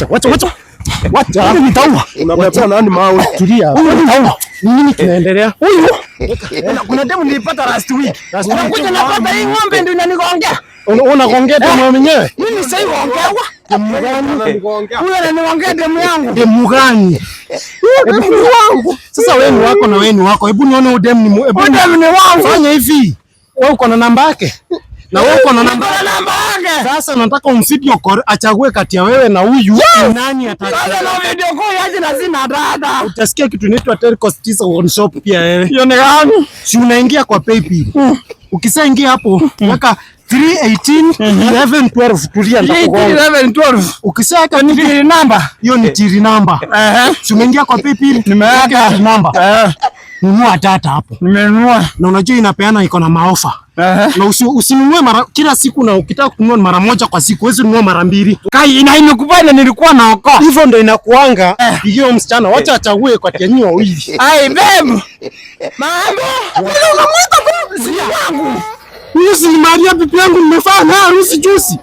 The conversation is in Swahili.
Wacha. Nitaua. Unabeba nani mawe? Tulia. Nitaua. Nini kinaendelea? Huyu. Kuna demu nilipata last week. Unakuja napata hii ng'ombe ndio inanigongea. Unagongea demu mwenyewe? Mimi sasa gongewa. Demu gani? Huyu ananigongea demu yangu. Demu gani? Demu wangu. Sasa wewe ni wako na wewe ni wako. Hebu nione huyu demu ni demu ni wangu. Fanya hivi. Wewe uko na namba yake? Na wewe uko na namba yake. Sasa nataka umvideo call achague kati ya wewe na huyu nani atachukua. Sasa na video call yaje na sina dada. Utasikia kitu inaitwa Telco Stisa on shop pia wewe. Hiyo ni gani? Si unaingia kwa PayPal. Ukisaingia hapo weka 318 11 12 tulia nitakugonga. 11 12. Ukisaka ni tiri namba. Hiyo ni tiri namba. Si umeingia kwa PayPal? Nimeweka namba. Nunua data hapo. Nimenunua. Na unajua inapeana iko na maofa. Na usinunue mara kila siku, na ukitaka kununua mara moja kwa siku wewe ununue mara mbili. Kai imekubali nilikuwa naokoa. Hivyo ndio inakuanga. Hiyo msichana wacha achague kati ya nyinyi wawili. Ai babe. Mambo. Unamwita babe wangu. Mimi si Maria bibi yangu nimefanya harusi juzi.